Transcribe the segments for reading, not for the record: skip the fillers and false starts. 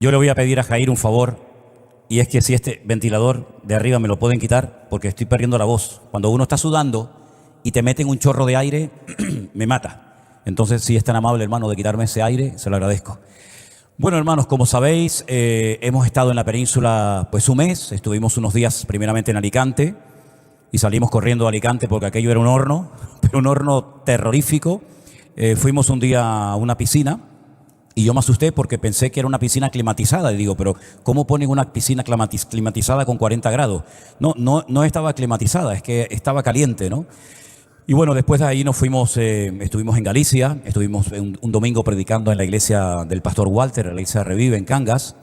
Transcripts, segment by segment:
Yo le voy a pedir a Jair un favor, y es que si este ventilador de arriba me lo pueden quitar, porque estoy perdiendo la voz. Cuando uno está sudando y te meten un chorro de aire, me mata. Entonces, si es tan amable, hermano, de quitarme ese aire, se lo agradezco. Bueno, hermanos, como sabéis, hemos estado en la península pues un mes. Estuvimos unos días primeramente en Alicante y salimos corriendo a Alicante porque aquello era un horno, pero un horno terrorífico. Fuimos un día a una piscina y yo me asusté porque pensé que era una piscina climatizada. Y digo, pero ¿cómo ponen una piscina climatizada con 40 grados? No estaba climatizada, es que estaba caliente, ¿no? Y bueno, después de ahí nos fuimos, estuvimos en Galicia, estuvimos un domingo predicando en la iglesia del pastor Walter, la iglesia Revive en Cangas,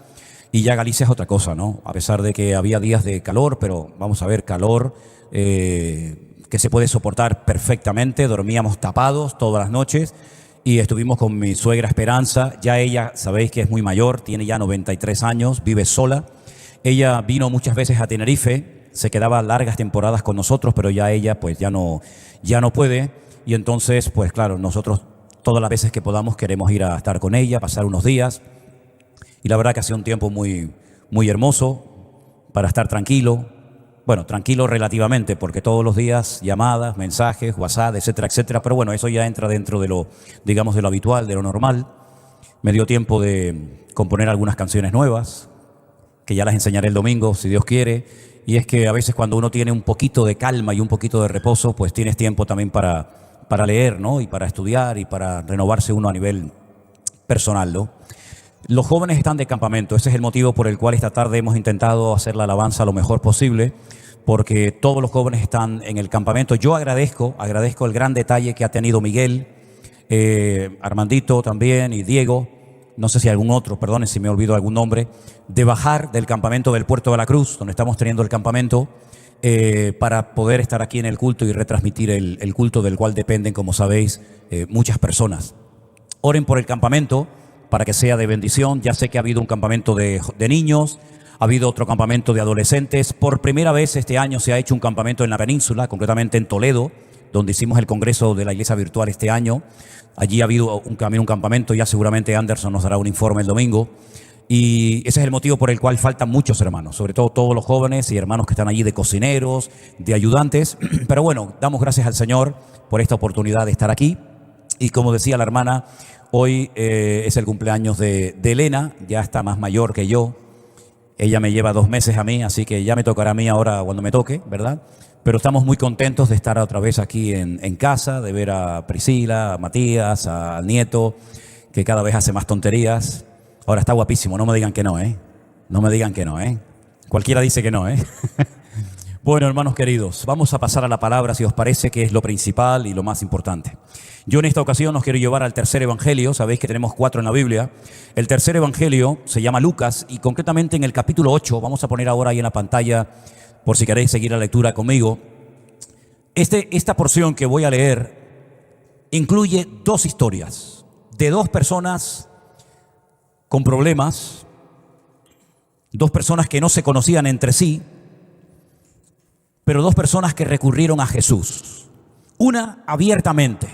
y ya Galicia es otra cosa, ¿no? A pesar de que había días de calor, pero vamos a ver, calor que se puede soportar perfectamente, dormíamos tapados todas las noches y estuvimos con mi suegra Esperanza. Ya ella, sabéis que es muy mayor, tiene ya 93 años, vive sola. Ella vino muchas veces a Tenerife, se quedaba largas temporadas con nosotros, pero ya ella pues ya no puede, y entonces pues claro, nosotros todas las veces que podamos queremos ir a estar con ella, pasar unos días, y la verdad que ha sido un tiempo muy hermoso para estar tranquilo. Bueno, tranquilo relativamente, porque todos los días llamadas, mensajes, WhatsApp, etcétera, etcétera, pero bueno, eso ya entra dentro de lo, digamos, de lo habitual, de lo normal. Me dio tiempo de componer algunas canciones nuevas, que ya las enseñaré el domingo, si Dios quiere. Y es que a veces cuando uno tiene un poquito de calma y un poquito de reposo, pues tienes tiempo también para leer, ¿no? Y para estudiar y para renovarse uno a nivel personal, ¿no? Los jóvenes están de campamento, ese es el motivo por el cual esta tarde hemos intentado hacer la alabanza lo mejor posible, porque todos los jóvenes están en el campamento. Yo agradezco el gran detalle que ha tenido Miguel, Armandito también y Diego, no sé si algún otro, perdonen si me olvido algún nombre, de bajar del campamento del Puerto de la Cruz, donde estamos teniendo el campamento, para poder estar aquí en el culto y retransmitir el culto del cual dependen, como sabéis, muchas personas. Oren por el campamento para que sea de bendición. Ya sé que ha habido un campamento de niños, ha habido otro campamento de adolescentes. Por primera vez este año se ha hecho un campamento en la península, concretamente en Toledo, donde hicimos el congreso de la iglesia virtual este año. Allí ha habido un campamento, ya seguramente Anderson nos dará un informe el domingo. Y ese es el motivo por el cual faltan muchos hermanos, sobre todo todos los jóvenes y hermanos que están allí de cocineros, de ayudantes. Pero bueno, damos gracias al Señor por esta oportunidad de estar aquí. Y como decía la hermana, hoy es el cumpleaños de Elena, ya está más mayor que yo. Ella me lleva 2 meses a mí, así que ya me tocará a mí ahora cuando me toque, ¿verdad? Pero estamos muy contentos de estar otra vez aquí en casa, de ver a Priscila, a Matías, al nieto, que cada vez hace más tonterías. Ahora está guapísimo, no me digan que no, ¿eh? No me digan que no, ¿eh? Cualquiera dice que no, ¿eh? Bueno, hermanos queridos, vamos a pasar a la palabra, si os parece, que es lo principal y lo más importante. Yo en esta ocasión os quiero llevar al tercer evangelio. Sabéis que tenemos 4 en la Biblia. El tercer evangelio se llama Lucas y concretamente en el capítulo 8, vamos a poner ahora ahí en la pantalla por si queréis seguir la lectura conmigo. Esta porción que voy a leer incluye 2 historias de 2 personas con problemas, 2 personas que no se conocían entre sí, pero 2 personas que recurrieron a Jesús. Una abiertamente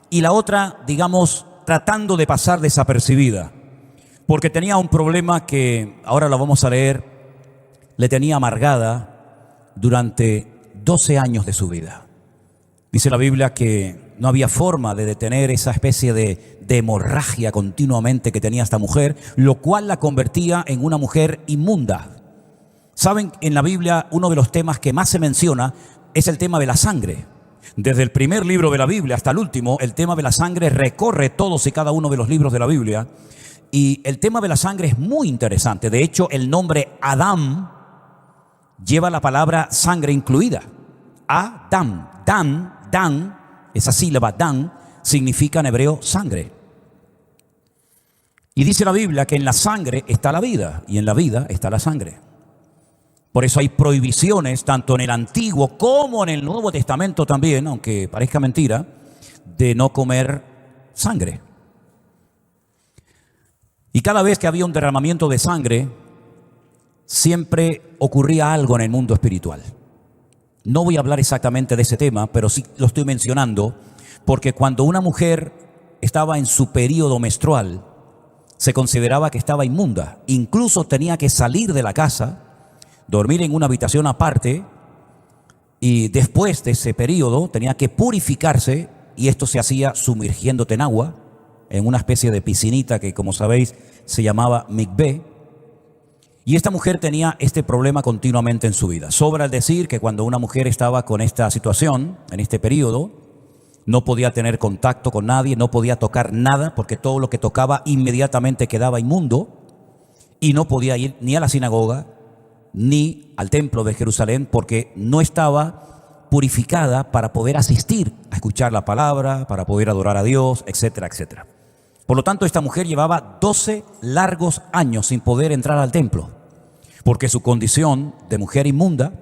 y la otra, digamos, tratando de pasar desapercibida, porque tenía un problema que, ahora lo vamos a leer, le tenía amargada durante 12 años de su vida. Dice la Biblia que no había forma de detener esa especie de hemorragia continuamente que tenía esta mujer, lo cual la convertía en una mujer inmunda. Saben, en la Biblia uno de los temas que más se menciona es el tema de la sangre. Desde el primer libro de la Biblia hasta el último, el tema de la sangre recorre todos y cada uno de los libros de la Biblia. Y el tema de la sangre es muy interesante. De hecho, el nombre Adán lleva la palabra sangre incluida. Adam, Dan, esa sílaba Dan significa en hebreo sangre. Y dice la Biblia que en la sangre está la vida y en la vida está la sangre. Por eso hay prohibiciones tanto en el Antiguo como en el Nuevo Testamento también, aunque parezca mentira, de no comer sangre. Y cada vez que había un derramamiento de sangre, siempre ocurría algo en el mundo espiritual. No voy a hablar exactamente de ese tema, pero sí lo estoy mencionando, porque cuando una mujer estaba en su periodo menstrual, se consideraba que estaba inmunda. Incluso tenía que salir de la casa, dormir en una habitación aparte, y después de ese periodo tenía que purificarse, y esto se hacía sumergiéndote en agua, en una especie de piscinita que, como sabéis, se llamaba mikvé. Y esta mujer tenía este problema continuamente en su vida. Sobra el decir que cuando una mujer estaba con esta situación, en este periodo, no podía tener contacto con nadie, no podía tocar nada, porque todo lo que tocaba inmediatamente quedaba inmundo, y no podía ir ni a la sinagoga, ni al templo de Jerusalén, porque no estaba purificada para poder asistir a escuchar la palabra, para poder adorar a Dios, etcétera, etcétera. Por lo tanto, esta mujer llevaba 12 largos años sin poder entrar al templo, porque su condición de mujer inmunda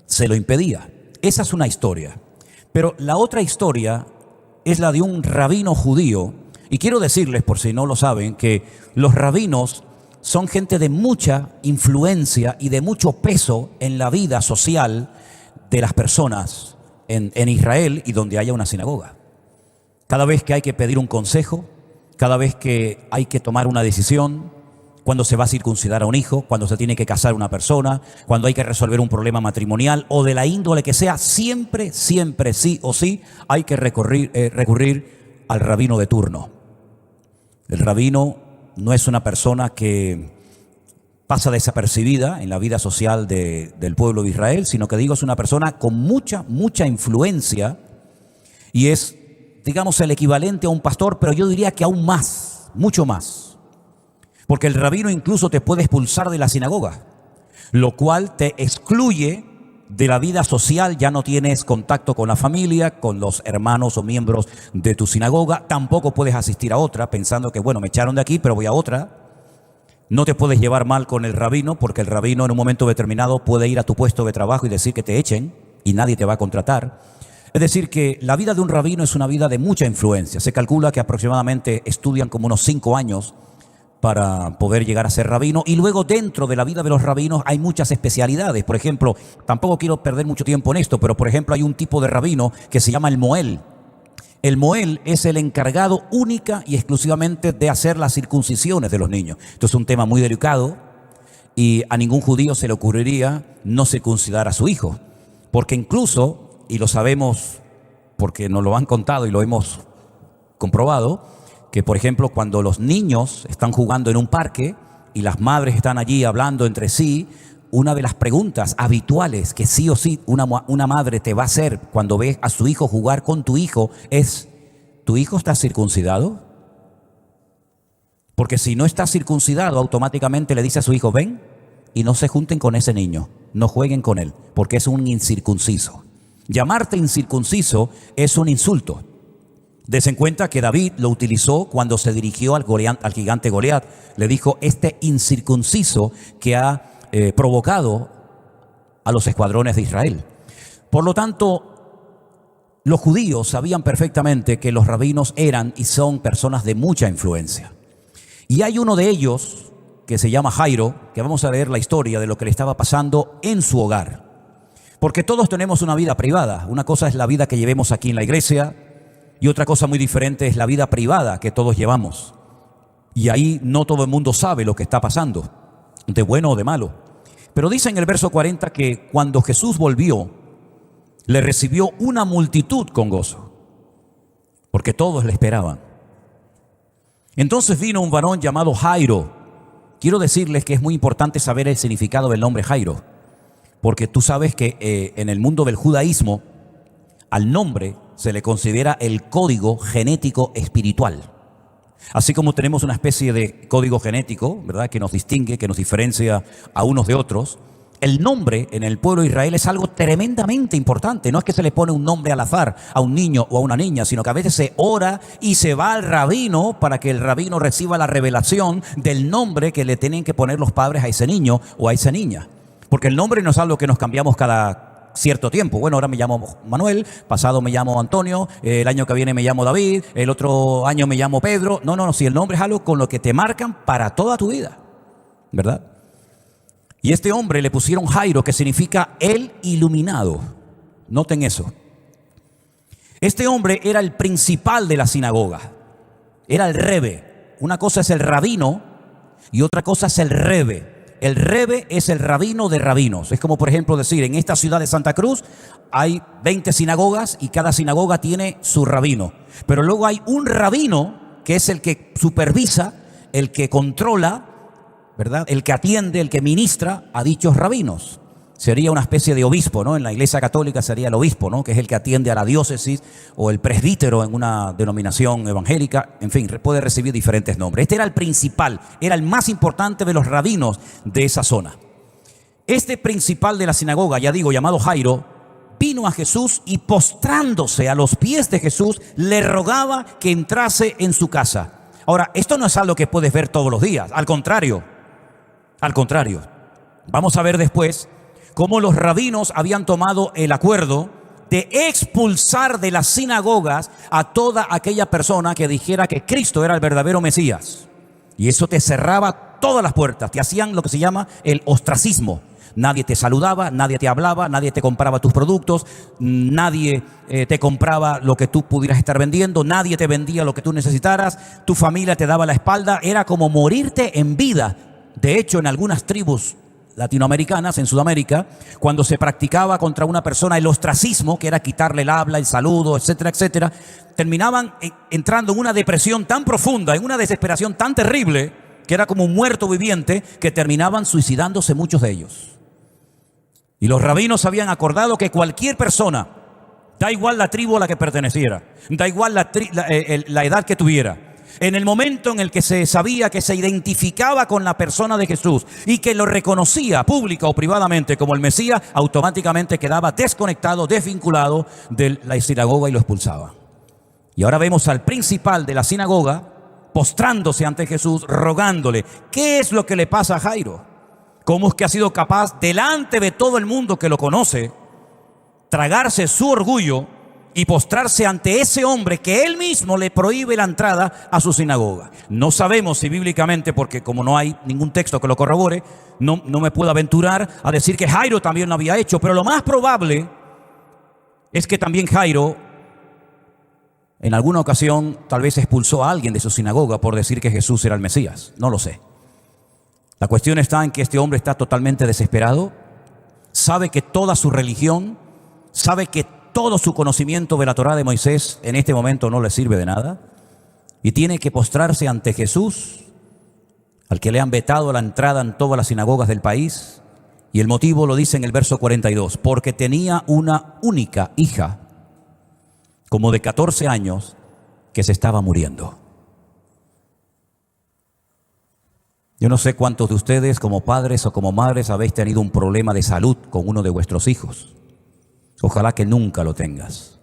se lo impedía. Esa es una historia. Pero la otra historia es la de un rabino judío. Y quiero decirles, por si no lo saben, que los rabinos son gente de mucha influencia y de mucho peso en la vida social de las personas en Israel y donde haya una sinagoga. Cada vez que hay que pedir un consejo, cada vez que hay que tomar una decisión, cuando se va a circuncidar a un hijo, cuando se tiene que casar una persona, cuando hay que resolver un problema matrimonial o de la índole que sea, siempre, siempre, sí o sí, hay que recurrir al rabino de turno. El rabino no es una persona que pasa desapercibida en la vida social del pueblo de Israel, sino que es una persona con mucha, mucha influencia, y es, digamos, el equivalente a un pastor, pero yo diría que aún más, mucho más. Porque el rabino incluso te puede expulsar de la sinagoga, lo cual te excluye de la vida social. Ya no tienes contacto con la familia, con los hermanos o miembros de tu sinagoga. Tampoco puedes asistir a otra pensando que, bueno, me echaron de aquí, pero voy a otra. No te puedes llevar mal con el rabino, porque el rabino en un momento determinado puede ir a tu puesto de trabajo y decir que te echen y nadie te va a contratar. Es decir, que la vida de un rabino es una vida de mucha influencia. Se calcula que aproximadamente estudian como unos 5 años para poder llegar a ser rabino, y luego dentro de la vida de los rabinos hay muchas especialidades. Por ejemplo, tampoco quiero perder mucho tiempo en esto, pero por ejemplo hay un tipo de rabino que se llama el moel. El moel es el encargado única y exclusivamente de hacer las circuncisiones de los niños. Esto es un tema muy delicado, y a ningún judío se le ocurriría no circuncidar a su hijo, porque incluso, y lo sabemos porque nos lo han contado y lo hemos comprobado, que por ejemplo cuando los niños están jugando en un parque y las madres están allí hablando entre sí, una de las preguntas habituales que sí o sí una madre te va a hacer cuando ve a su hijo jugar con tu hijo es: ¿tu hijo está circuncidado? Porque si no está circuncidado, automáticamente le dice a su hijo: ven y no se junten con ese niño, no jueguen con él, porque es un incircunciso. Llamarte incircunciso es un insulto. Des en cuenta que David lo utilizó cuando se dirigió al gigante Goliat. Le dijo: este incircunciso que ha provocado a los escuadrones de Israel. Por lo tanto, los judíos sabían perfectamente que los rabinos eran y son personas de mucha influencia. Y hay uno de ellos que se llama Jairo, que vamos a leer la historia de lo que le estaba pasando en su hogar. Porque todos tenemos una vida privada. Una cosa es la vida que llevemos aquí en la iglesia, y otra cosa muy diferente es la vida privada que todos llevamos. Y ahí no todo el mundo sabe lo que está pasando, de bueno o de malo. Pero dice en el verso 40 que cuando Jesús volvió, le recibió una multitud con gozo, porque todos le esperaban. Entonces vino un varón llamado Jairo. Quiero decirles que es muy importante saber el significado del nombre Jairo, porque tú sabes que en el mundo del judaísmo, al nombre se le considera el código genético espiritual. Así como tenemos una especie de código genético, ¿verdad?, que nos distingue, que nos diferencia a unos de otros, el nombre en el pueblo de Israel es algo tremendamente importante. No es que se le pone un nombre al azar a un niño o a una niña, sino que a veces se ora y se va al rabino para que el rabino reciba la revelación del nombre que le tienen que poner los padres a ese niño o a esa niña. Porque el nombre no es algo que nos cambiamos cada cierto tiempo. Bueno, ahora me llamo Manuel, pasado me llamo Antonio, el año que viene me llamo David, el otro año me llamo Pedro. No, si el nombre es algo con lo que te marcan para toda tu vida, ¿verdad? Y este hombre le pusieron Jairo, que significa el iluminado. Noten eso. Este hombre era el principal de la sinagoga, era el rebe, Una cosa es el rabino y otra cosa es el rebe. El rebe es el rabino de rabinos. Es como, por ejemplo, decir, en esta ciudad de Santa Cruz hay 20 sinagogas y cada sinagoga tiene su rabino. Pero luego hay un rabino que es el que supervisa, el que controla, ¿verdad? El que atiende, el que ministra a dichos rabinos. Sería una especie de obispo, ¿no? En la Iglesia Católica sería el obispo, ¿no? Que es el que atiende a la diócesis, o el presbítero en una denominación evangélica. En fin, puede recibir diferentes nombres. Este era el principal, era el más importante de los rabinos de esa zona. Este principal de la sinagoga, ya digo, llamado Jairo, vino a Jesús y postrándose a los pies de Jesús, le rogaba que entrase en su casa. Ahora, esto no es algo que puedes ver todos los días, al contrario. Vamos a ver después cómo los rabinos habían tomado el acuerdo de expulsar de las sinagogas a toda aquella persona que dijera que Cristo era el verdadero Mesías. Y eso te cerraba todas las puertas, te hacían lo que se llama el ostracismo. Nadie te saludaba, nadie te hablaba, nadie te compraba tus productos, nadie te compraba lo que tú pudieras estar vendiendo, nadie te vendía lo que tú necesitaras, tu familia te daba la espalda, era como morirte en vida. De hecho, en algunas tribus latinoamericanas, en Sudamérica, cuando se practicaba contra una persona el ostracismo, que era quitarle el habla, el saludo, etcétera, etcétera, terminaban entrando en una depresión tan profunda, en una desesperación tan terrible, que era como un muerto viviente, que terminaban suicidándose muchos de ellos. Y los rabinos habían acordado que cualquier persona, da igual la tribu a la que perteneciera, da igual la edad que tuviera, en el momento en el que se sabía que se identificaba con la persona de Jesús y que lo reconocía pública o privadamente como el Mesías, automáticamente quedaba desconectado, desvinculado de la sinagoga y lo expulsaba. Y ahora vemos al principal de la sinagoga postrándose ante Jesús, rogándole. ¿Qué es lo que le pasa a Jairo? ¿Cómo es que ha sido capaz, delante de todo el mundo que lo conoce, tragarse su orgullo y postrarse ante ese hombre que él mismo le prohíbe la entrada a su sinagoga? No sabemos si bíblicamente, porque como no hay ningún texto que lo corrobore, no me puedo aventurar a decir que Jairo también lo había hecho, pero lo más probable es que también Jairo en alguna ocasión tal vez expulsó a alguien de su sinagoga por decir que Jesús era el Mesías. No lo sé. La cuestión está en que este hombre está totalmente desesperado, sabe que toda su religión, sabe que todo su conocimiento de la Torá de Moisés en este momento no le sirve de nada, y tiene que postrarse ante Jesús, al que le han vetado la entrada en todas las sinagogas del país. Y el motivo lo dice en el verso 42, porque tenía una única hija, como de 14 años, que se estaba muriendo. Yo no sé cuántos de ustedes como padres o como madres habéis tenido un problema de salud con uno de vuestros hijos. Ojalá que nunca lo tengas,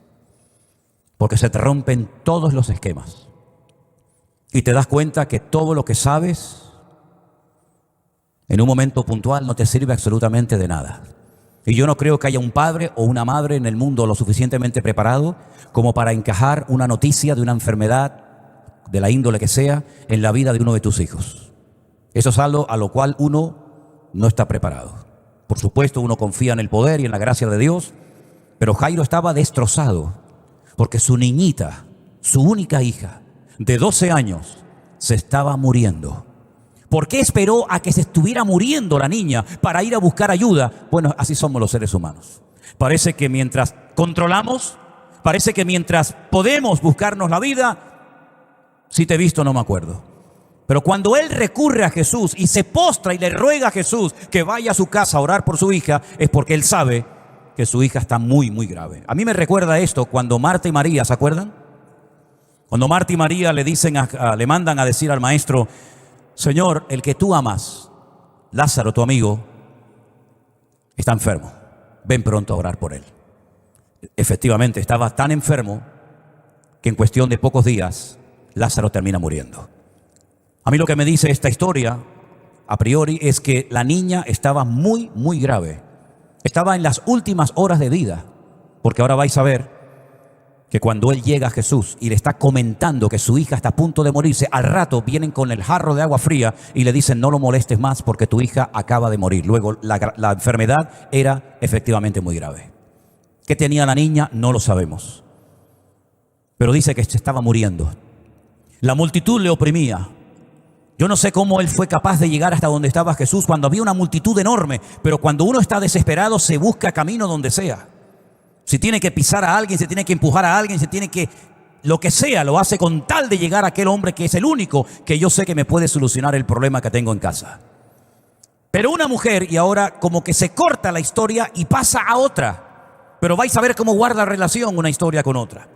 porque se te rompen todos los esquemas y te das cuenta que todo lo que sabes en un momento puntual no te sirve absolutamente de nada. Y yo no creo que haya un padre o una madre en el mundo lo suficientemente preparado como para encajar una noticia de una enfermedad de la índole que sea en la vida de uno de tus hijos. Eso es algo a lo cual uno no está preparado. Por supuesto, uno confía en el poder y en la gracia de Dios, pero Jairo estaba destrozado porque su niñita, su única hija de 12 años, se estaba muriendo. ¿Por qué esperó a que se estuviera muriendo la niña para ir a buscar ayuda? Bueno, así somos los seres humanos. Parece que mientras controlamos, parece que mientras podemos buscarnos la vida, si te he visto no me acuerdo. Pero cuando él recurre a Jesús y se postra y le ruega a Jesús que vaya a su casa a orar por su hija, es porque él sabe que su hija está muy, muy grave. A mí me recuerda esto cuando Marta y María, ¿se acuerdan? Cuando Marta y María le mandan a decir al maestro: Señor, el que tú amas, Lázaro, tu amigo, está enfermo. Ven pronto a orar por él. Efectivamente, estaba tan enfermo que en cuestión de pocos días Lázaro termina muriendo. A mí lo que me dice esta historia, a priori, es que la niña estaba muy, muy grave. Estaba en las últimas horas de vida, porque ahora vais a ver que cuando él llega a Jesús y le está comentando que su hija está a punto de morirse, al rato vienen con el jarro de agua fría y le dicen: no lo molestes más porque tu hija acaba de morir. Luego la enfermedad era efectivamente muy grave. ¿Qué tenía la niña? No lo sabemos, pero dice que se estaba muriendo. La multitud le oprimía, Yo no sé cómo él fue capaz de llegar hasta donde estaba Jesús cuando había una multitud enorme, pero cuando uno está desesperado se busca camino donde sea. Si tiene que pisar a alguien, si tiene que empujar a alguien, si tiene que, lo que sea, lo hace con tal de llegar a aquel hombre que es el único que yo sé que me puede solucionar el problema que tengo en casa. Pero una mujer, y ahora como que se corta la historia y pasa a otra. Pero vais a ver cómo guarda relación una historia con otra.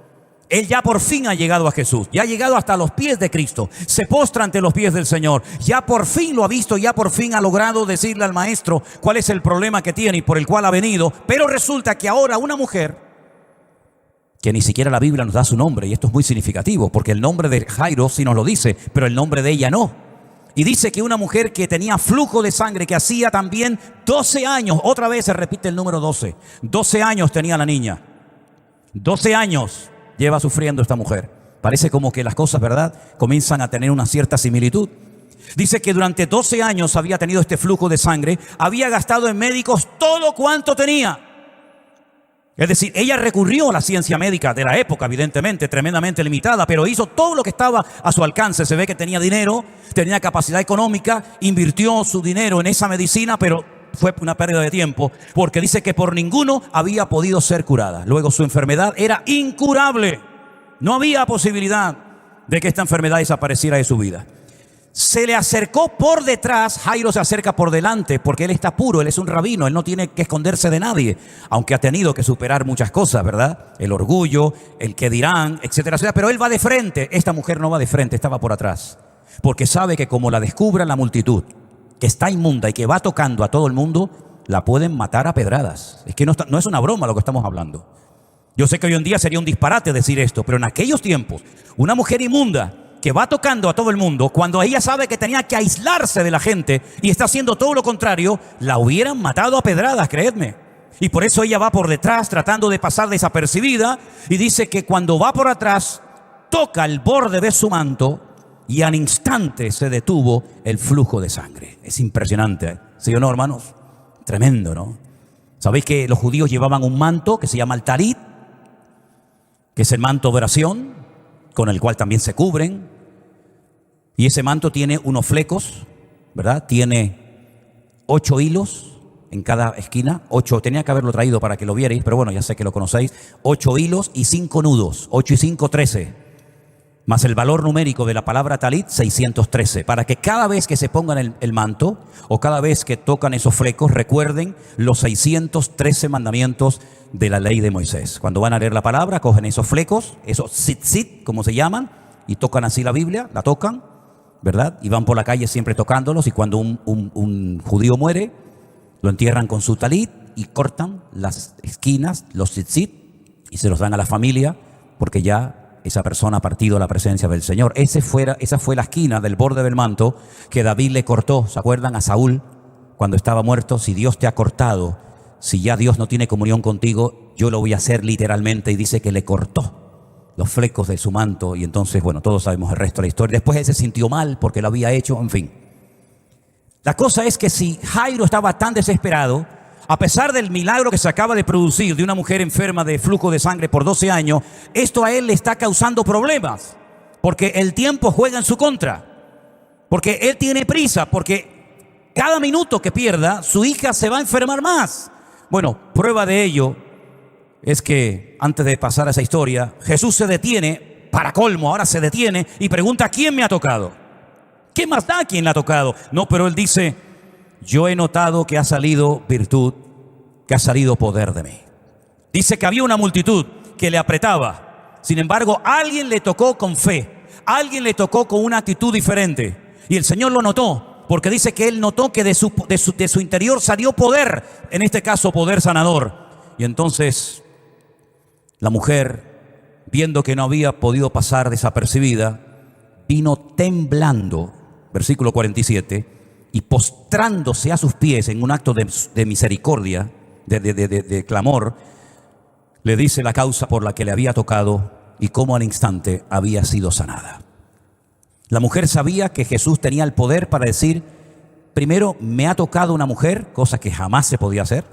Él ya por fin ha llegado a Jesús, ya ha llegado hasta los pies de Cristo, se postra ante los pies del Señor, ya por fin lo ha visto, ya por fin ha logrado decirle al maestro cuál es el problema que tiene y por el cual ha venido. Pero resulta que ahora una mujer, que ni siquiera la Biblia nos da su nombre, y esto es muy significativo, porque el nombre de Jairo sí nos lo dice, pero el nombre de ella no. Y dice que una mujer que tenía flujo de sangre, que hacía también 12 años, otra vez se repite el número 12, 12 años tenía la niña, 12 años lleva sufriendo esta mujer. Parece como que las cosas, ¿verdad?, comienzan a tener una cierta similitud. Dice que durante 12 años había tenido este flujo de sangre, había gastado en médicos todo cuanto tenía. Es decir, ella recurrió a la ciencia médica de la época, evidentemente, tremendamente limitada, pero hizo todo lo que estaba a su alcance. Se ve que tenía dinero, tenía capacidad económica, invirtió su dinero en esa medicina, pero fue una pérdida de tiempo, porque dice que por ninguno había podido ser curada. Luego su enfermedad era incurable. No había posibilidad de que esta enfermedad desapareciera de su vida. Se le acercó por detrás. Jairo se acerca por delante porque él está puro, él es un rabino, él no tiene que esconderse de nadie, aunque ha tenido que superar muchas cosas, ¿verdad? El orgullo, el que dirán, etcétera, etcétera. Pero él va de frente. Esta mujer no va de frente, estaba por atrás, porque sabe que como la descubra la multitud, que está inmunda y que va tocando a todo el mundo, la pueden matar a pedradas. Es que no es una broma lo que estamos hablando. Yo sé que hoy en día sería un disparate decir esto, pero en aquellos tiempos, una mujer inmunda que va tocando a todo el mundo, cuando ella sabe que tenía que aislarse de la gente y está haciendo todo lo contrario, la hubieran matado a pedradas, creedme. Y por eso ella va por detrás tratando de pasar desapercibida, y dice que cuando va por atrás, toca el borde de su manto y al instante se detuvo el flujo de sangre. Es impresionante, ¿eh? ¿Sí o no, hermanos? Tremendo, ¿no? Sabéis que los judíos llevaban un manto que se llama el talit, que es el manto de oración, con el cual también se cubren. Y ese manto tiene unos flecos, ¿verdad? Tiene 8 hilos en cada esquina. 8, tenía que haberlo traído para que lo vierais, pero bueno, ya sé que lo conocéis. 8 hilos y 5 nudos. 8 y 5, 13. Más el valor numérico de la palabra talit, 613. Para que cada vez que se pongan el manto o cada vez que tocan esos flecos, recuerden los 613 mandamientos de la ley de Moisés. Cuando van a leer la palabra, cogen esos flecos, esos tzitzit, como se llaman, y tocan así la Biblia, la tocan, ¿verdad? Y van por la calle siempre tocándolos, y cuando un judío muere, lo entierran con su talit y cortan las esquinas, los tzitzit, y se los dan a la familia, porque ya esa persona ha partido a la presencia del Señor. Esa fue la esquina del borde del manto que David le cortó. ¿Se acuerdan? A Saúl cuando estaba muerto. Si Dios te ha cortado, si ya Dios no tiene comunión contigo, yo lo voy a hacer literalmente. Y dice que le cortó los flecos de su manto. Y entonces, bueno, todos sabemos el resto de la historia. Después él se sintió mal porque lo había hecho, en fin. La cosa es que si Jairo estaba tan desesperado, a pesar del milagro que se acaba de producir de una mujer enferma de flujo de sangre por 12 años, esto a él le está causando problemas, porque el tiempo juega en su contra, porque él tiene prisa, porque cada minuto que pierda, su hija se va a enfermar más. Bueno, prueba de ello es que antes de pasar a esa historia, Jesús se detiene, para colmo, ahora se detiene y pregunta: ¿quién me ha tocado? ¿Qué más da quién la ha tocado? No, pero él dice: yo he notado que ha salido virtud, que ha salido poder de mí. Dice que había una multitud que le apretaba. Sin embargo, alguien le tocó con fe, alguien le tocó con una actitud diferente. Y el Señor lo notó, porque dice que él notó que de su interior salió poder, en este caso poder sanador. Y entonces la mujer, viendo que no había podido pasar desapercibida, vino temblando, versículo 47, y postrándose a sus pies en un acto de misericordia, de clamor, le dice la causa por la que le había tocado y cómo al instante había sido sanada. La mujer sabía que Jesús tenía el poder para decir: primero, me ha tocado una mujer, cosa que jamás se podía hacer.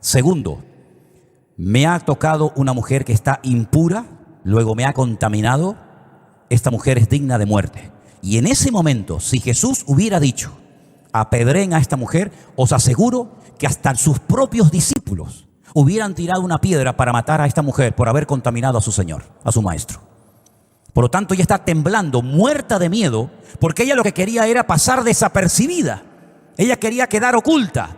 Segundo, me ha tocado una mujer que está impura, luego me ha contaminado. Esta mujer es digna de muerte. Y en ese momento, si Jesús hubiera dicho, apedreen a esta mujer, os aseguro que hasta sus propios discípulos hubieran tirado una piedra para matar a esta mujer por haber contaminado a su Señor, a su Maestro. Por lo tanto, ella está temblando, muerta de miedo, porque ella lo que quería era pasar desapercibida. Ella quería quedar oculta,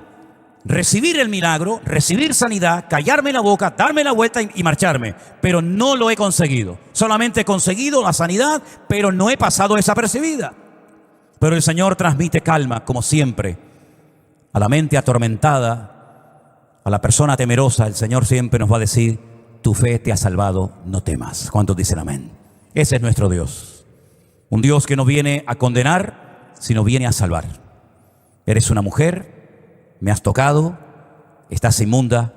recibir el milagro, recibir sanidad, callarme la boca, darme la vuelta y marcharme. Pero no lo he conseguido. Solamente he conseguido la sanidad, pero no he pasado desapercibida. Pero el Señor transmite calma, como siempre. A la mente atormentada, a la persona temerosa, el Señor siempre nos va a decir, tu fe te ha salvado, no temas. ¿Cuántos dicen amén? Ese es nuestro Dios. Un Dios que no viene a condenar, sino viene a salvar. Eres una mujer, me has tocado, estás inmunda,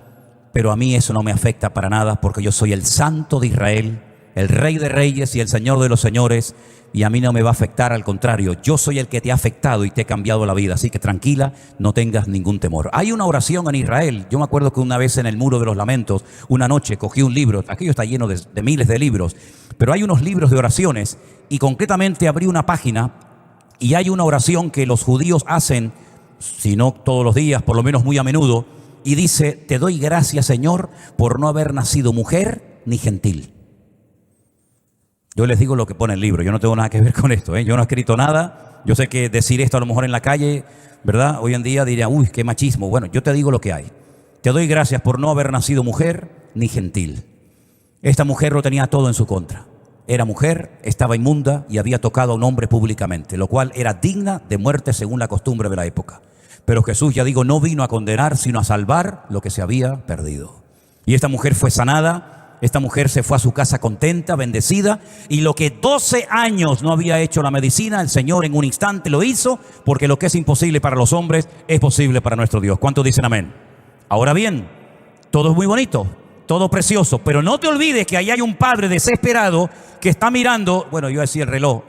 pero a mí eso no me afecta para nada porque yo soy el Santo de Israel, el Rey de Reyes y el Señor de los Señores, y a mí no me va a afectar, al contrario, yo soy el que te ha afectado y te he cambiado la vida, así que tranquila, no tengas ningún temor. Hay una oración en Israel. Yo me acuerdo que una vez en el Muro de los Lamentos, una noche cogí un libro, aquello está lleno de miles de libros, pero hay unos libros de oraciones y concretamente abrí una página y hay una oración que los judíos hacen, si no todos los días, por lo menos muy a menudo, y dice, te doy gracias, Señor, por no haber nacido mujer ni gentil. Yo les digo lo que pone el libro, yo no tengo nada que ver con esto, yo no he escrito nada. Yo sé que decir esto a lo mejor en la calle, ¿verdad? Hoy en día diría, uy, qué machismo. Bueno, yo te digo lo que hay. Te doy gracias por no haber nacido mujer ni gentil. Esta mujer lo tenía todo en su contra. Era mujer, estaba inmunda y había tocado a un hombre públicamente, lo cual era digna de muerte según la costumbre de la época. Pero Jesús, ya digo, no vino a condenar, sino a salvar lo que se había perdido. Y esta mujer fue sanada. Esta mujer se fue a su casa contenta, bendecida, y lo que 12 años no había hecho la medicina, el Señor en un instante lo hizo, porque lo que es imposible para los hombres es posible para nuestro Dios. ¿Cuántos dicen amén? Ahora bien, todo es muy bonito, todo precioso, pero no te olvides que ahí hay un padre desesperado que está mirando, bueno, yo decía el reloj,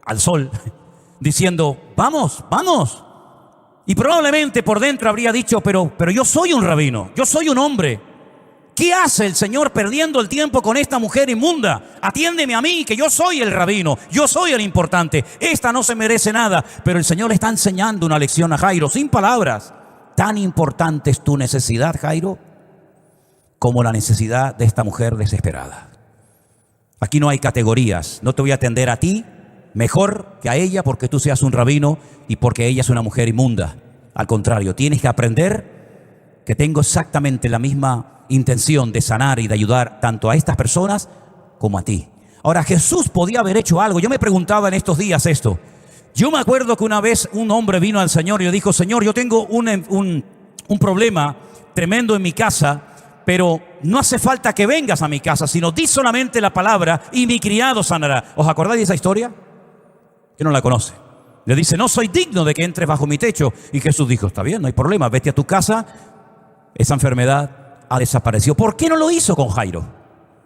al sol, diciendo, vamos, vamos. Y probablemente por dentro habría dicho, pero yo soy un rabino, yo soy un hombre. ¿Qué hace el Señor perdiendo el tiempo con esta mujer inmunda? Atiéndeme a mí, que yo soy el rabino, yo soy el importante. Esta no se merece nada. Pero el Señor le está enseñando una lección a Jairo, sin palabras. Tan importante es tu necesidad, Jairo, como la necesidad de esta mujer desesperada. Aquí no hay categorías. No te voy a atender a ti mejor que a ella porque tú seas un rabino y porque ella es una mujer inmunda. Al contrario, tienes que aprender que tengo exactamente la misma intención de sanar y de ayudar tanto a estas personas como a ti. Ahora, Jesús podía haber hecho algo. Yo me preguntaba en estos días esto. Yo me acuerdo que una vez un hombre vino al Señor y le dijo, Señor, yo tengo un problema tremendo en mi casa, pero no hace falta que vengas a mi casa, sino di solamente la palabra y mi criado sanará. ¿Os acordáis de esa historia? ¿Quién no la conoce? Le dice, no soy digno de que entres bajo mi techo. Y Jesús dijo, está bien, no hay problema, vete a tu casa, esa enfermedad ha desaparecido. ¿Por qué no lo hizo con Jairo?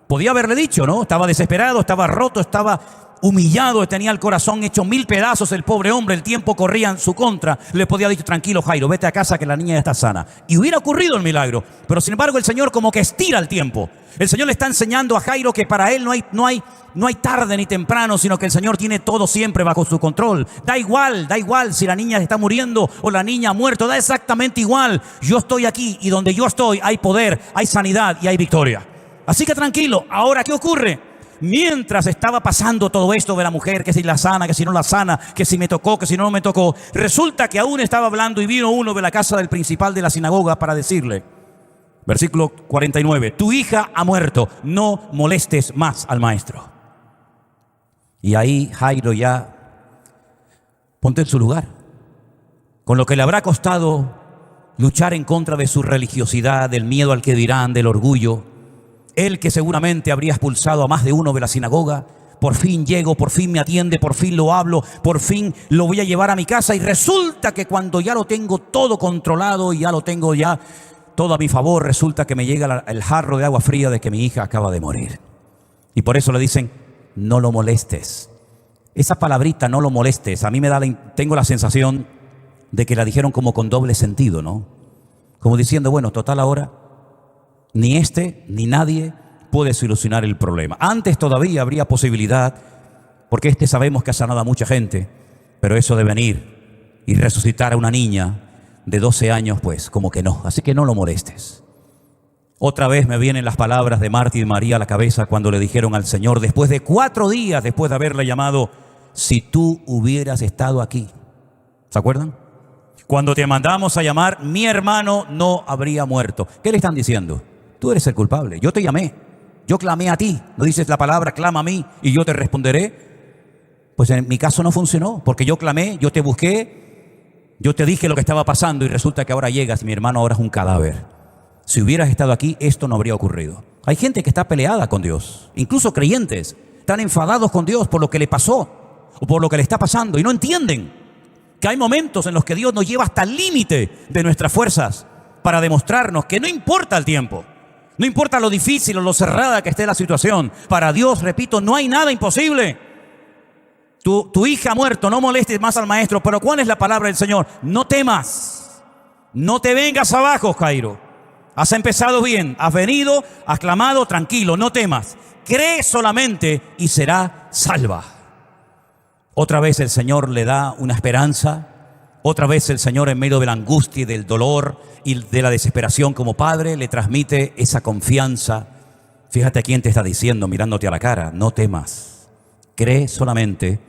Podía haberle dicho, ¿no? Estaba desesperado, estaba roto, estaba humillado, tenía el corazón hecho 1000 pedazos el pobre hombre, el tiempo corría en su contra. Le podía haber dicho, tranquilo Jairo, vete a casa que la niña ya está sana. Y hubiera ocurrido el milagro. Pero sin embargo el Señor como que estira el tiempo. El Señor le está enseñando a Jairo que para él no hay tarde ni temprano, sino que el Señor tiene todo siempre bajo su control. Da igual si la niña está muriendo o la niña ha muerto, da exactamente igual. Yo estoy aquí y donde yo estoy hay poder, hay sanidad y hay victoria. Así que tranquilo. Ahora, ¿qué ocurre? Mientras estaba pasando todo esto de la mujer, que si la sana, que si no la sana, que si me tocó, que si no me tocó, resulta que aún estaba hablando y vino uno de la casa del principal de la sinagoga para decirle, versículo 49, tu hija ha muerto, no molestes más al maestro. Y ahí Jairo ya, ponte en su lugar, con lo que le habrá costado luchar en contra de su religiosidad, del miedo al que dirán, del orgullo. Él que seguramente habría expulsado a más de uno de la sinagoga, por fin llego, por fin me atiende, por fin lo hablo, por fin lo voy a llevar a mi casa. Y resulta que cuando ya lo tengo todo controlado y ya lo tengo ya todo a mi favor, resulta que me llega el jarro de agua fría de que mi hija acaba de morir. Y por eso le dicen, no lo molestes. Esa palabrita, no lo molestes, a mí tengo la sensación de que la dijeron como con doble sentido, ¿no? Como diciendo, bueno, total ahora, ni este ni nadie puede solucionar el problema. Antes todavía habría posibilidad Porque sabemos que ha sanado a mucha gente, pero eso de venir y resucitar a una niña de 12 años, pues como que no. Así que no lo molestes. Otra vez me vienen las palabras de Marta y María a la cabeza cuando le dijeron al Señor, después de 4 días después de haberle llamado, si tú hubieras estado aquí. ¿Se acuerdan? Cuando te mandamos a llamar, mi hermano no habría muerto. ¿Qué le están diciendo? Tú eres el culpable. Yo te llamé. Yo clamé a ti. ¿No dices la palabra, clama a mí y yo te responderé? Pues en mi caso no funcionó, porque yo clamé, yo te busqué, yo te dije lo que estaba pasando y resulta que ahora llegas y mi hermano ahora es un cadáver. Si hubieras estado aquí, esto no habría ocurrido. Hay gente que está peleada con Dios, incluso creyentes, están enfadados con Dios por lo que le pasó o por lo que le está pasando y no entienden que hay momentos en los que Dios nos lleva hasta el límite de nuestras fuerzas para demostrarnos que no importa el tiempo, no importa lo difícil o lo cerrada que esté la situación. Para Dios, repito, no hay nada imposible. Tu hija ha muerto, no molestes más al maestro, pero ¿cuál es la palabra del Señor? No temas, no te vengas abajo, Jairo. Has empezado bien, has venido, has clamado, tranquilo, no temas. Cree solamente y será salva. Otra vez el Señor le da una esperanza. Otra vez el Señor, en medio de la angustia y del dolor y de la desesperación como padre, le transmite esa confianza. Fíjate a quién te está diciendo, mirándote a la cara, no temas. Cree solamente,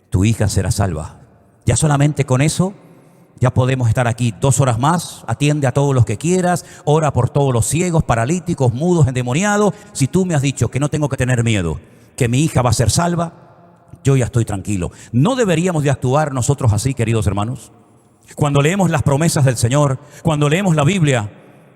tu hija será salva. Ya solamente con eso ya podemos estar aquí 2 horas más. Atiende a todos los que quieras, ora por todos los ciegos, paralíticos, mudos, endemoniados. Si tú me has dicho que no tengo que tener miedo, que mi hija va a ser salva, yo ya estoy tranquilo. ¿No deberíamos de actuar nosotros así, queridos hermanos? Cuando leemos las promesas del Señor, cuando leemos la Biblia,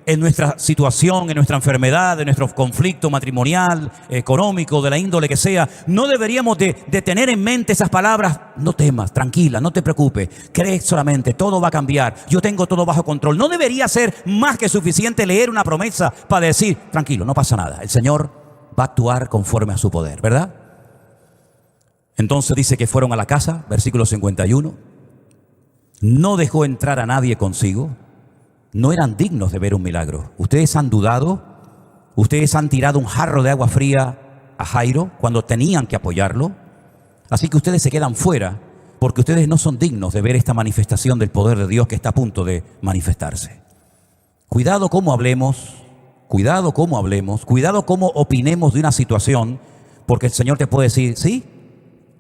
en nuestra situación, en nuestra enfermedad, en nuestro conflicto matrimonial, económico, de la índole que sea, no deberíamos de tener en mente esas palabras, no temas, tranquila, no te preocupes, cree solamente, todo va a cambiar, yo tengo todo bajo control. No debería ser más que suficiente leer una promesa para decir, tranquilo, no pasa nada, el Señor va a actuar conforme a su poder, ¿verdad? Entonces dice que fueron a la casa, versículo 51, no dejó entrar a nadie consigo. No eran dignos de ver un milagro. Ustedes han dudado, ustedes han tirado un jarro de agua fría a Jairo cuando tenían que apoyarlo. Así que ustedes se quedan fuera porque ustedes no son dignos de ver esta manifestación del poder de Dios que está a punto de manifestarse. Cuidado cómo hablemos, cuidado cómo hablemos, cuidado cómo opinemos de una situación, porque el Señor te puede decir, ¿sí?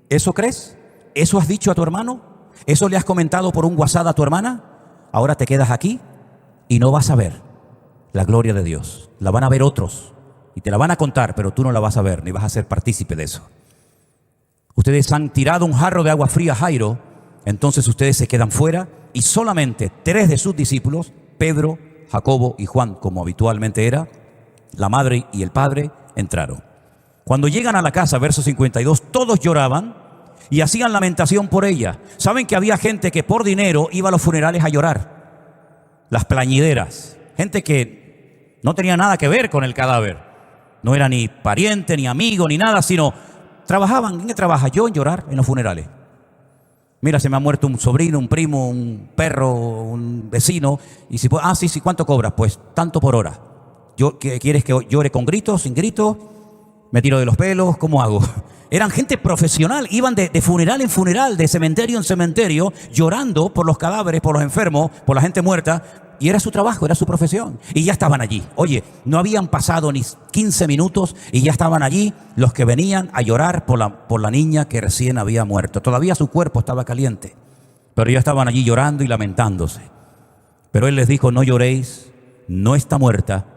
¿Eso crees? ¿Eso has dicho a tu hermano? ¿Eso le has comentado por un WhatsApp a tu hermana? Ahora te quedas aquí y no vas a ver la gloria de Dios. La van a ver otros y te la van a contar, pero tú no la vas a ver ni vas a ser partícipe de eso. Ustedes han tirado un jarro de agua fría a Jairo, entonces ustedes se quedan fuera y solamente 3 de sus discípulos, Pedro, Jacobo y Juan, como habitualmente era, la madre y el padre, entraron. Cuando llegan a la casa, verso 52, todos lloraban y hacían lamentación por ella. ¿Saben que había gente que por dinero iba a los funerales a llorar? Las plañideras, gente que no tenía nada que ver con el cadáver, no era ni pariente, ni amigo, ni nada, sino trabajaban. ¿En qué trabaja? Yo en llorar en los funerales. Mira, se me ha muerto un sobrino, un primo, un perro, un vecino, y si sí, ¿cuánto cobras? Pues tanto por hora. ¿Quieres que llore con gritos, sin gritos? ¿Me tiro de los pelos? ¿Cómo hago? Eran gente profesional, iban de funeral en funeral, de cementerio en cementerio, llorando por los cadáveres, por los enfermos, por la gente muerta. Y era su trabajo, era su profesión. Y ya estaban allí. Oye, no habían pasado ni 15 minutos y ya estaban allí los que venían a llorar por la niña que recién había muerto. Todavía su cuerpo estaba caliente, pero ya estaban allí llorando y lamentándose. Pero él les dijo, no lloréis, no está muerta,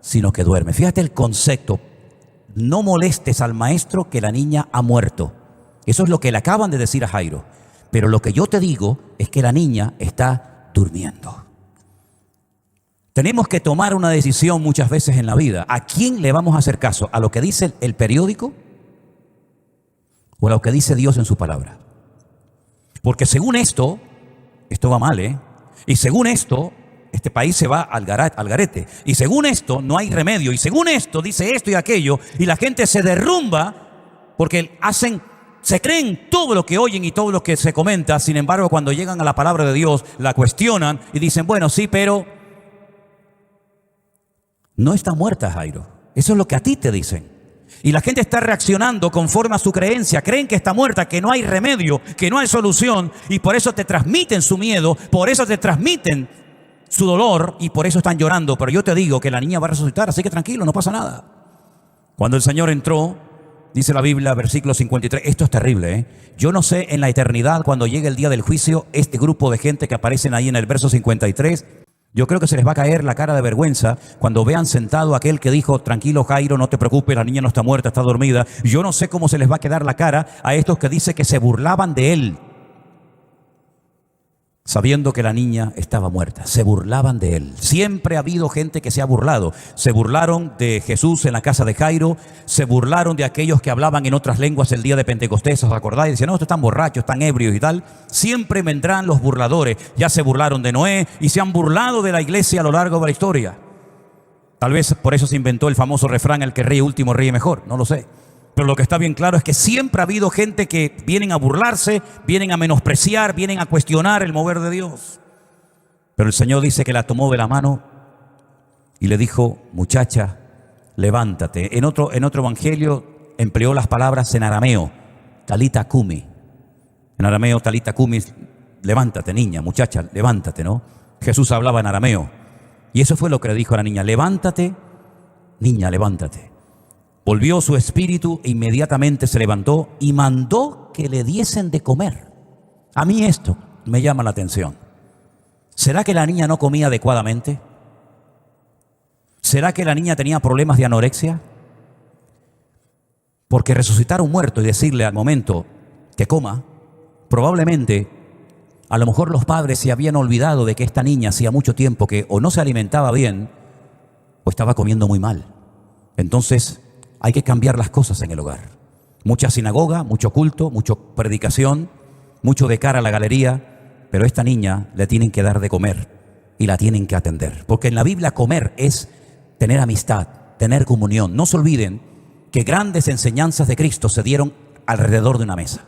sino que duerme. Fíjate el concepto. No molestes al maestro, que la niña ha muerto. Eso es lo que le acaban de decir a Jairo. Pero lo que yo te digo es que la niña está durmiendo. Tenemos que tomar una decisión muchas veces en la vida. ¿A quién le vamos a hacer caso? ¿A lo que dice el periódico o a lo que dice Dios en su palabra? Porque según esto va mal, ¿eh? Y según esto, este país se va al garete. Y según esto, no hay remedio. Y según esto, dice esto y aquello. Y la gente se derrumba porque se creen todo lo que oyen y todo lo que se comenta. Sin embargo, cuando llegan a la palabra de Dios, la cuestionan y dicen, bueno, sí, pero no está muerta, Jairo. Eso es lo que a ti te dicen. Y la gente está reaccionando conforme a su creencia. Creen que está muerta, que no hay remedio, que no hay solución. Y por eso te transmiten su miedo, por eso te transmiten su dolor y por eso están llorando. Pero yo te digo que la niña va a resucitar, así que tranquilo, no pasa nada. Cuando el Señor entró, dice la Biblia, versículo 53, esto es terrible, ¿eh? Yo no sé en la eternidad, cuando llegue el día del juicio, este grupo de gente que aparecen ahí en el verso 53, yo creo que se les va a caer la cara de vergüenza cuando vean sentado a aquel que dijo, tranquilo Jairo, no te preocupes, la niña no está muerta, está dormida. Yo no sé cómo se les va a quedar la cara a estos que dice que se burlaban de él, sabiendo que la niña estaba muerta. Se burlaban de él. Siempre ha habido gente que se ha burlado. Se burlaron de Jesús en la casa de Jairo. Se burlaron de aquellos que hablaban en otras lenguas el día de Pentecostés. ¿Os acordáis? Decían, no, estos están borrachos, están ebrios y tal. Siempre vendrán los burladores. Ya se burlaron de Noé y se han burlado de la iglesia a lo largo de la historia. Tal vez por eso se inventó el famoso refrán, el que ríe último ríe mejor. No lo sé. Pero lo que está bien claro es que siempre ha habido gente que vienen a burlarse, vienen a menospreciar, vienen a cuestionar el mover de Dios. Pero el Señor dice que la tomó de la mano y le dijo, muchacha, levántate. En otro evangelio empleó las palabras en arameo, talita kumi. En arameo, talita kumi, levántate niña, muchacha, levántate, ¿no? Jesús hablaba en arameo. Y eso fue lo que le dijo a la niña, levántate, niña, levántate. Volvió su espíritu e inmediatamente se levantó y mandó que le diesen de comer. A mí esto me llama la atención. ¿Será que la niña no comía adecuadamente? ¿Será que la niña tenía problemas de anorexia? Porque resucitar a un muerto y decirle al momento que coma, probablemente, a lo mejor los padres se habían olvidado de que esta niña hacía mucho tiempo que o no se alimentaba bien o estaba comiendo muy mal. Entonces, hay que cambiar las cosas en el hogar. Mucha sinagoga, mucho culto, mucha predicación, mucho de cara a la galería, pero a esta niña le tienen que dar de comer y la tienen que atender. Porque en la Biblia comer es tener amistad, tener comunión. No se olviden que grandes enseñanzas de Cristo se dieron alrededor de una mesa.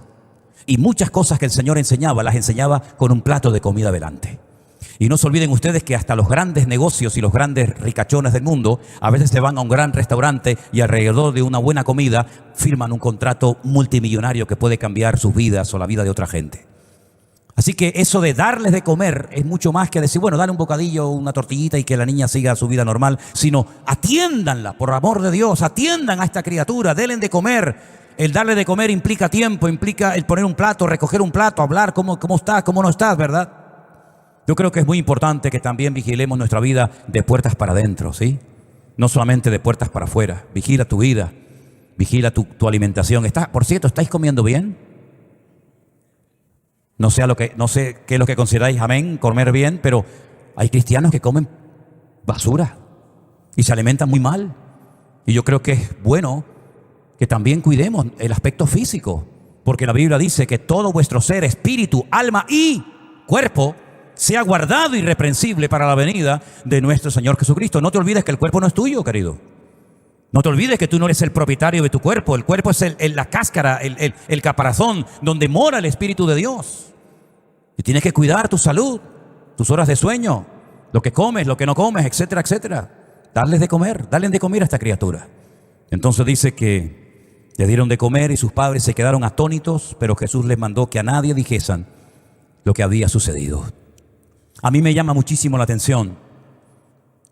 Y muchas cosas que el Señor enseñaba, las enseñaba con un plato de comida delante. Y no se olviden ustedes que hasta los grandes negocios y los grandes ricachones del mundo a veces se van a un gran restaurante y alrededor de una buena comida firman un contrato multimillonario que puede cambiar sus vidas o la vida de otra gente. Así que eso de darles de comer es mucho más que decir, bueno, dale un bocadillo, una tortillita y que la niña siga su vida normal, sino atiéndanla, por amor de Dios, atiendan a esta criatura, denle de comer. El darle de comer implica tiempo, implica el poner un plato, recoger un plato, hablar cómo estás, cómo no estás, ¿verdad? Yo creo que es muy importante que también vigilemos nuestra vida de puertas para adentro, ¿sí? No solamente de puertas para afuera. Vigila tu vida, vigila tu alimentación. Por cierto, ¿estáis comiendo bien? No sé qué es lo que consideráis, amén, comer bien, pero hay cristianos que comen basura y se alimentan muy mal. Y yo creo que es bueno que también cuidemos el aspecto físico, porque la Biblia dice que todo vuestro ser, espíritu, alma y cuerpo sea guardado irreprensible para la venida de nuestro Señor Jesucristo. No te olvides que el cuerpo no es tuyo, querido. No te olvides que tú no eres el propietario de tu cuerpo. El cuerpo es la cáscara, el caparazón donde mora el Espíritu de Dios. Y tienes que cuidar tu salud, tus horas de sueño, lo que comes, lo que no comes, etcétera, etcétera. Darles de comer a esta criatura. Entonces dice que le dieron de comer y sus padres se quedaron atónitos, pero Jesús les mandó que a nadie dijesen lo que había sucedido. A mí me llama muchísimo la atención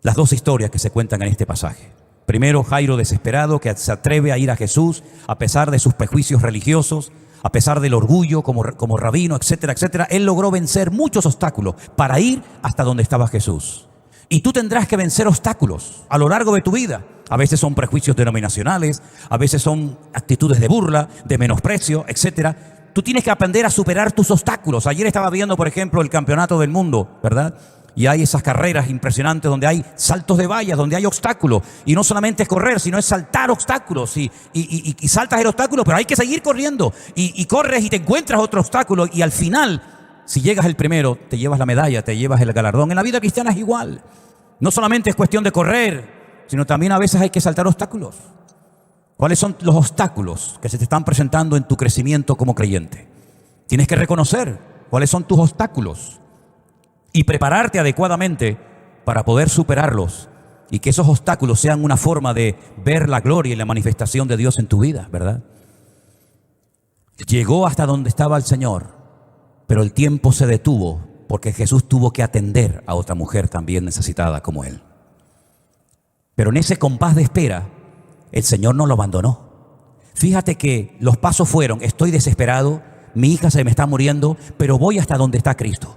las dos historias que se cuentan en este pasaje. Primero, Jairo desesperado que se atreve a ir a Jesús a pesar de sus prejuicios religiosos, a pesar del orgullo como rabino, etcétera, etcétera. Él logró vencer muchos obstáculos para ir hasta donde estaba Jesús. Y tú tendrás que vencer obstáculos a lo largo de tu vida. A veces son prejuicios denominacionales, a veces son actitudes de burla, de menosprecio, etcétera. Tú tienes que aprender a superar tus obstáculos. Ayer estaba viendo, por ejemplo, el campeonato del mundo, ¿verdad? Y hay esas carreras impresionantes donde hay saltos de vallas, donde hay obstáculos. Y no solamente es correr, sino es saltar obstáculos. Y saltas el obstáculo, pero hay que seguir corriendo. Y corres y te encuentras otro obstáculo. Y al final, si llegas el primero, te llevas la medalla, te llevas el galardón. En la vida cristiana es igual. No solamente es cuestión de correr, sino también a veces hay que saltar obstáculos. ¿Cuáles son los obstáculos que se te están presentando en tu crecimiento como creyente? Tienes que reconocer cuáles son tus obstáculos y prepararte adecuadamente para poder superarlos y que esos obstáculos sean una forma de ver la gloria y la manifestación de Dios en tu vida, ¿verdad? Llegó hasta donde estaba el Señor, pero el tiempo se detuvo porque Jesús tuvo que atender a otra mujer también necesitada como él. Pero en ese compás de espera, el Señor no lo abandonó. Fíjate que los pasos fueron: estoy desesperado, mi hija se me está muriendo, pero voy hasta donde está Cristo.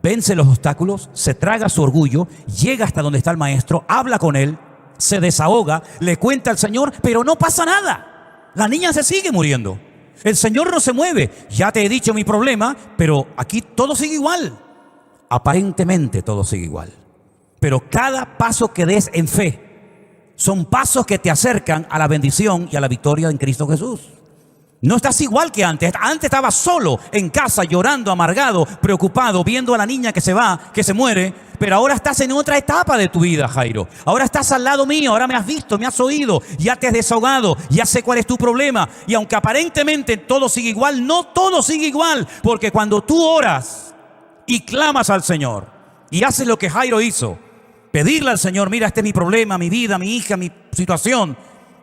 Vence los obstáculos, se traga su orgullo, llega hasta donde está el maestro, habla con él, se desahoga, le cuenta al Señor, pero no pasa nada. La niña se sigue muriendo. El Señor no se mueve. Ya te he dicho mi problema, pero aquí todo sigue igual. Aparentemente todo sigue igual. Pero cada paso que des en fe son pasos que te acercan a la bendición y a la victoria en Cristo Jesús. No estás igual que antes. Antes estabas solo en casa, llorando, amargado, preocupado, viendo a la niña que se va, que se muere. Pero ahora estás en otra etapa de tu vida, Jairo. Ahora estás al lado mío, ahora me has visto, me has oído, ya te has desahogado, ya sé cuál es tu problema. Y aunque aparentemente todo sigue igual, no todo sigue igual. Porque cuando tú oras y clamas al Señor y haces lo que Jairo hizo, pedirle al Señor: mira, este es mi problema, mi vida, mi hija, mi situación.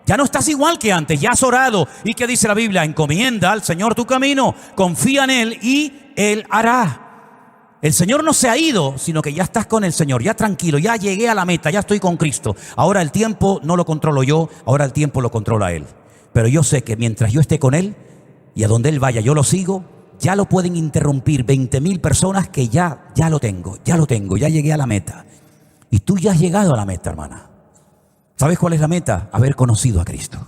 Ya no estás igual que antes, ya has orado. ¿Y qué dice la Biblia? Encomienda al Señor tu camino, confía en Él y Él hará. El Señor no se ha ido, sino que ya estás con el Señor, ya tranquilo, ya llegué a la meta, ya estoy con Cristo. Ahora el tiempo no lo controlo yo, ahora el tiempo lo controla Él. Pero yo sé que mientras yo esté con Él y a donde Él vaya yo lo sigo, ya lo pueden interrumpir 20,000 personas que ya lo tengo, ya llegué a la meta. Y tú ya has llegado a la meta, hermana. ¿Sabes cuál es la meta? Haber conocido a Cristo.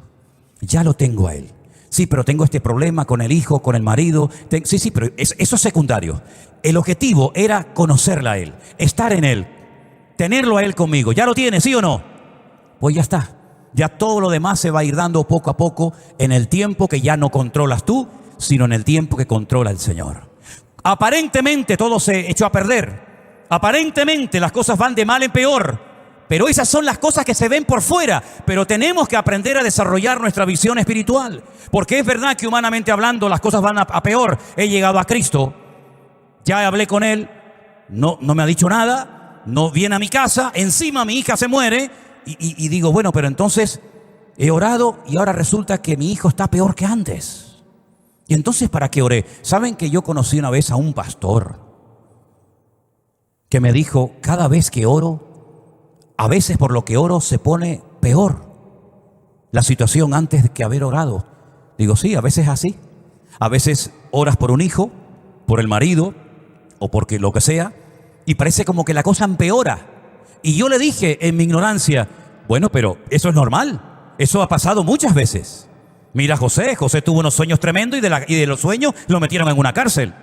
Ya lo tengo a Él. Sí, pero tengo este problema con el hijo, con el marido. Sí, pero eso es secundario. El objetivo era conocerla a Él, estar en Él, tenerlo a Él conmigo. ¿Ya lo tienes, sí o no? Pues ya está. Ya todo lo demás se va a ir dando poco a poco en el tiempo que ya no controlas tú, sino en el tiempo que controla el Señor. Aparentemente todo se echó a perder. Aparentemente las cosas van de mal en peor. Pero esas son las cosas que se ven por fuera. Pero tenemos que aprender a desarrollar nuestra visión espiritual. Porque es verdad que humanamente hablando las cosas van a peor. He llegado a Cristo, ya hablé con Él, no me ha dicho nada, no viene a mi casa, encima mi hija se muere. Y digo, bueno, pero entonces he orado y ahora resulta que mi hijo está peor que antes. Y entonces, ¿para qué oré? ¿Saben que yo conocí una vez a un pastor que me dijo: cada vez que oro, a veces por lo que oro se pone peor la situación antes de que haber orado? Digo, sí, a veces es así. A veces oras por un hijo, por el marido o porque lo que sea, y parece como que la cosa empeora. Y yo le dije en mi ignorancia: bueno, pero eso es normal. Eso ha pasado muchas veces. Mira, José tuvo unos sueños tremendos y de los sueños lo metieron en una cárcel.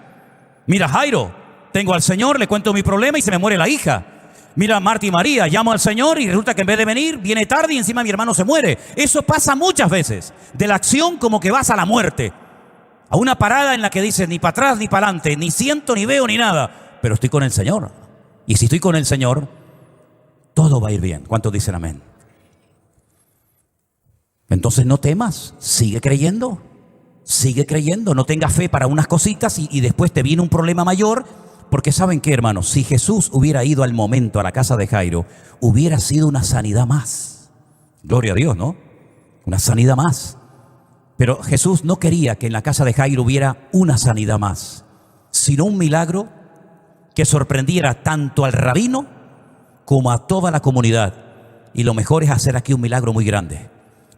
Mira, Jairo, tengo al Señor, le cuento mi problema y se me muere la hija. Mira, Marta y María, llamo al Señor y resulta que en vez de venir, viene tarde y encima mi hermano se muere. Eso pasa muchas veces. De la acción como que vas a la muerte. A una parada en la que dices: ni para atrás ni para adelante, ni siento, ni veo, ni nada. Pero estoy con el Señor. Y si estoy con el Señor, todo va a ir bien. ¿Cuántos dicen amén? Entonces no temas, sigue creyendo. Sigue creyendo, no tengas fe para unas cositas y después te viene un problema mayor. Porque ¿saben qué, hermanos? Si Jesús hubiera ido al momento a la casa de Jairo, hubiera sido una sanidad más. Gloria a Dios, ¿no? Una sanidad más. Pero Jesús no quería que en la casa de Jairo hubiera una sanidad más, sino un milagro que sorprendiera tanto al rabino como a toda la comunidad. Y lo mejor es hacer aquí un milagro muy grande,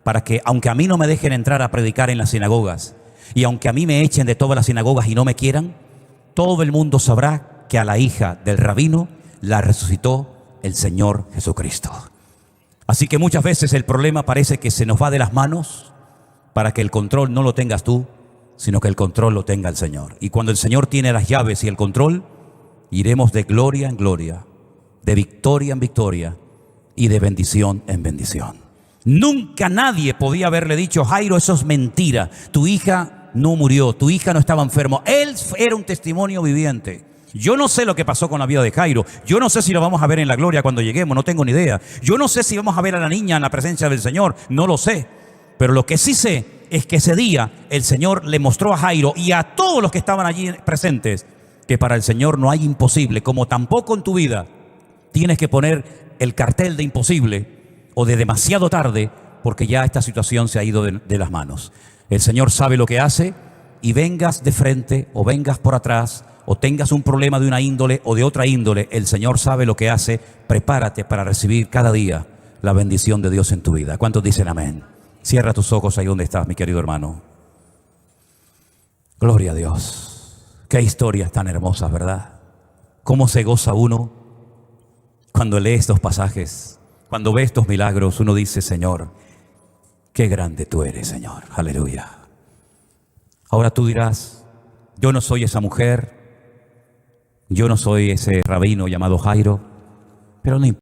para que, aunque a mí no me dejen entrar a predicar en las sinagogas, y aunque a mí me echen de todas las sinagogas y no me quieran, todo el mundo sabrá que a la hija del rabino la resucitó el Señor Jesucristo. Así que muchas veces el problema parece que se nos va de las manos, para que el control no lo tengas tú, sino que el control lo tenga el Señor. Y cuando el Señor tiene las llaves y el control, iremos de gloria en gloria, de victoria en victoria y de bendición en bendición. Nunca nadie podía haberle dicho: Jairo, eso es mentira, tu hija no murió, tu hija no estaba enfermo. Él era un testimonio viviente. Yo no sé lo que pasó con la vida de Jairo. Yo no sé si lo vamos a ver en la gloria cuando lleguemos, no tengo ni idea. Yo no sé si vamos a ver a la niña en la presencia del Señor, no lo sé. Pero lo que sí sé es que ese día el Señor le mostró a Jairo y a todos los que estaban allí presentes que para el Señor no hay imposible, como tampoco en tu vida tienes que poner el cartel de imposible o de demasiado tarde, porque ya esta situación se ha ido de las manos. El Señor sabe lo que hace, y vengas de frente o vengas por atrás o tengas un problema de una índole o de otra índole, el Señor sabe lo que hace. Prepárate para recibir cada día la bendición de Dios en tu vida. ¿Cuántos dicen amén? Cierra tus ojos ahí donde estás, mi querido hermano. Gloria a Dios. Qué historias tan hermosas, ¿verdad? Cómo se goza uno cuando lee estos pasajes, cuando ve estos milagros. Uno dice: Señor, qué grande tú eres, Señor. Aleluya. Ahora tú dirás: yo no soy esa mujer, yo no soy ese rabino llamado Jairo, pero no importa.